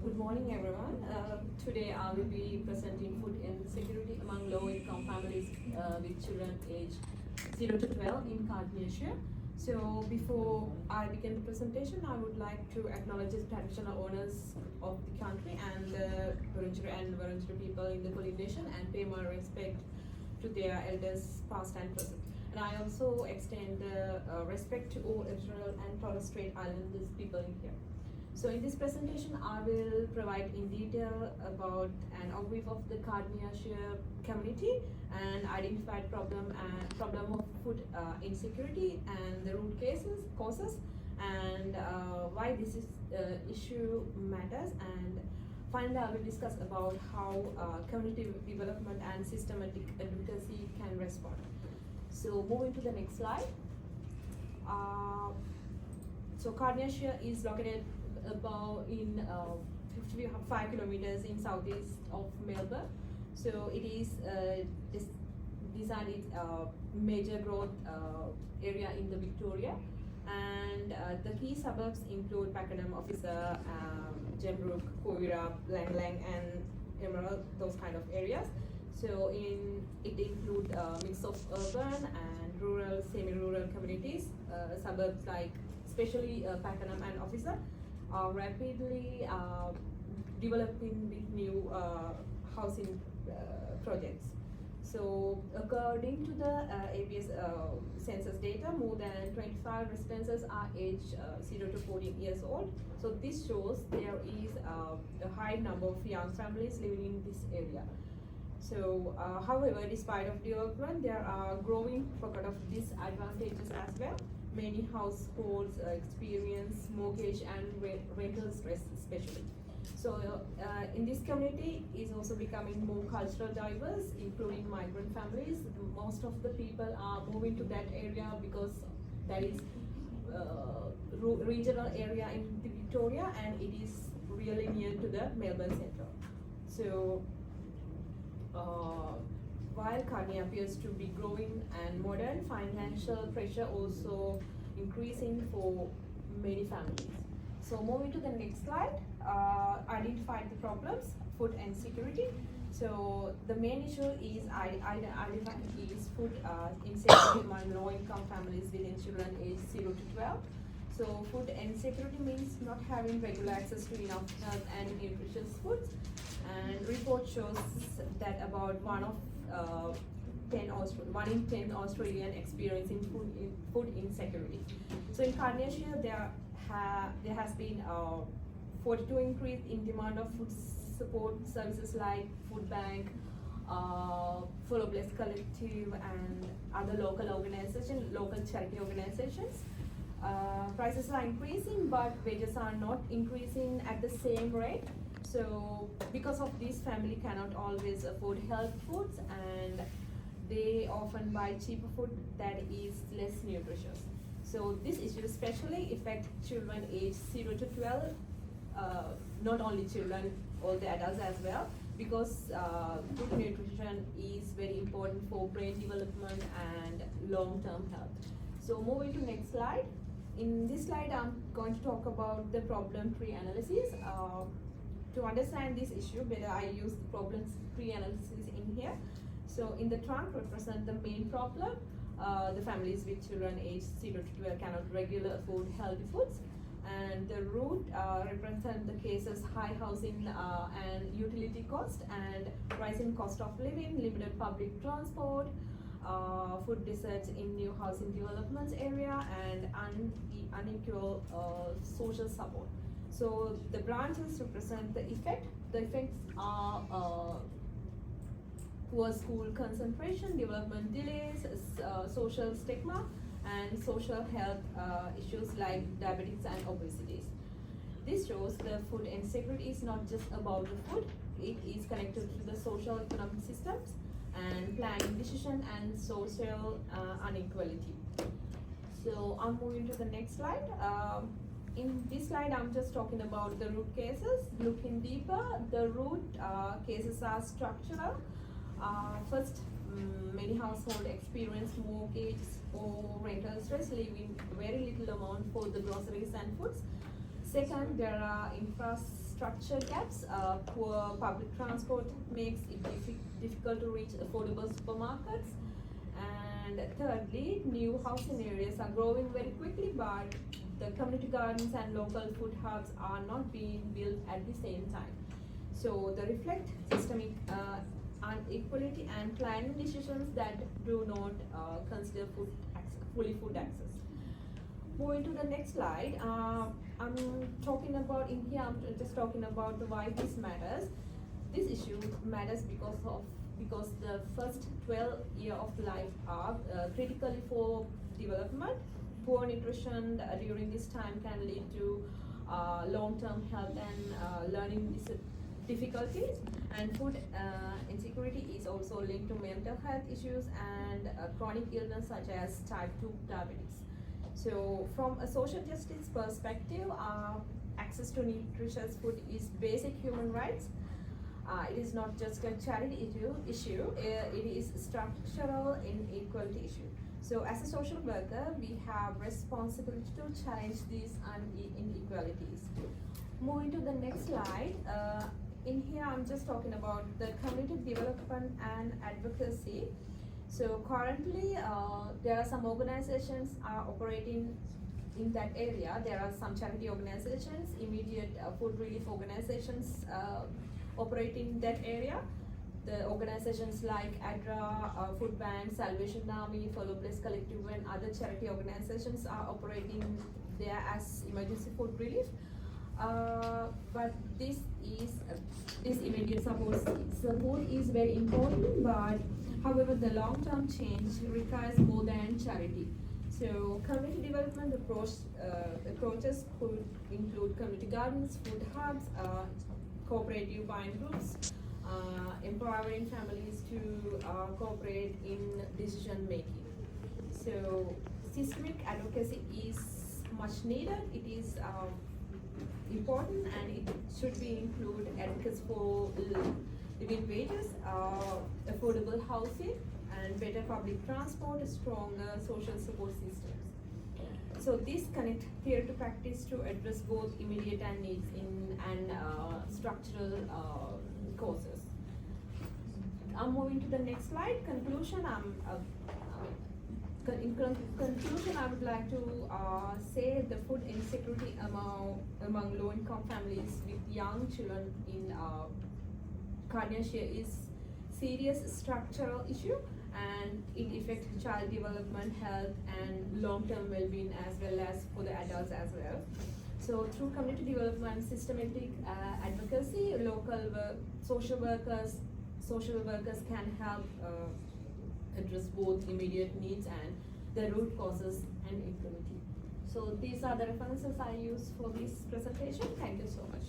Good morning, everyone. Today I will be presenting food insecurity among low-income families with children aged 0 to 12 in Indonesia. So before I begin the presentation, I would like to acknowledge the traditional owners of the country and the Wurundjeri people in the Polynesian and pay my respect to their elders past and present. And I also extend respect to all Aboriginal and Torres Strait Islanders people in here. So in this presentation, I will provide in detail about an overview of the Kardinashire community and identified problem of food insecurity and the root causes, and why this issue matters. And finally, I will discuss about how community development and systematic advocacy can respond. So moving to the next slide. So Kardinashire is located about in 55 kilometers in southeast of Melbourne. So it is designed major growth area in the Victoria, and the key suburbs include Pakenham, Officer, Jembrook, Koira, Lang Lang, and Emerald, those kind of areas. So it includes a mix of urban and rural, semi-rural communities. Suburbs like especially Pakenham and Officer are rapidly developing with new housing projects. So according to the ABS census data, more than 25 residences are aged 0 to 14 years old. So this shows there is a high number of young families living in this area. So, however, despite of development, there are growing pocket of disadvantages as well. Many households experience mortgage and rental stress especially. So in this community is also becoming more cultural diverse, including migrant families. Most of the people are moving to that area because that is regional area in the Victoria, and it is really near to the Melbourne centre. So while Kardinashire appears to be growing and modern, financial pressure also increasing for many families. So moving to the next slide, identify the problems, food insecurity. So the main issue is food insecurity among low-income families within children aged 0 to 12. So food insecurity means not having regular access to enough health and nutritious foods. And report shows that about one in 10 Australian experiencing food insecurity. So in Kardinashire, there has been a 42 increase in demand of food support services like food bank, Follow Bless Collective, and other local charity organizations. Prices are increasing, but wages are not increasing at the same rate. So because of this, family cannot always afford healthy foods, and they often buy cheaper food that is less nutritious. So this issue especially affects children aged 0 to 12, not only children, all the adults as well, because good nutrition is very important for brain development and long-term health. So moving to next slide. In this slide, I'm going to talk about the problem tree analysis. To understand this issue better, I use the problem tree analysis in here. So in the trunk represent the main problem. The families with children aged 0 to 12 cannot regularly afford healthy foods. And the root represent the cases high housing and utility cost and rising cost of living, limited public transport, food deserts in new housing developments area, and unequal social support. So the branches represent the effect. The effects are poor school concentration, development delays, social stigma, and social health issues like diabetes and obesity. This shows the food insecurity is not just about the food, it is connected to the social economic systems and planning decision and social inequality. So I'm moving to the next slide. In this slide, I'm just talking about the root cases. Looking deeper, the root cases are structural. First, many households experience mortgage or rental stress, leaving very little amount for the groceries and foods. Second, there are infrastructure infrastructure gaps. Poor public transport makes it difficult to reach affordable supermarkets. And thirdly, new housing areas are growing very quickly, but the community gardens and local food hubs are not being built at the same time. So they reflect systemic inequality and planning decisions that do not consider fully food access. Moving to the next slide, I'm talking about in here. I'm just talking about why this matters. This issue matters because the first 12 years of life are critical for development. Poor nutrition during this time can lead to long-term health and learning difficulties, and food insecurity is also linked to mental health issues and chronic illness such as type 2 diabetes. So from a social justice perspective, access to nutritious food is basic human rights. It is not just a charity issue, it is structural inequality issue. So as a social worker, we have responsibility to challenge these inequalities. Moving to the next slide, in here I'm just talking about the community development and advocacy. So currently, there are some organizations are operating in that area. There are some charity organizations, immediate food relief organizations operating in that area. The organizations like ADRA, Food Bank, Salvation Army, Follow Bless Collective, and other charity organizations are operating there as emergency food relief. But this immediate support is very important, but however, the long-term change requires more than charity. So community development approaches could include community gardens, food hubs, cooperative buying groups, empowering families to cooperate in decision making. So systemic advocacy is much needed. It is important, and it should be include advocates for living wages, affordable housing, and better public transport, stronger social support systems. So this connect theory to practice to address both immediate and needs and structural causes. I'm moving to the next slide. Conclusion. In conclusion, I would like to say the food insecurity among low-income families with young children in Indonesia is serious structural issue, and it affects child development, health, and long-term well-being as well as for the adults as well. So through community development, systematic advocacy, social workers can help address both immediate needs and the root causes and inequality. So these are the references I use for this presentation. Thank you so much.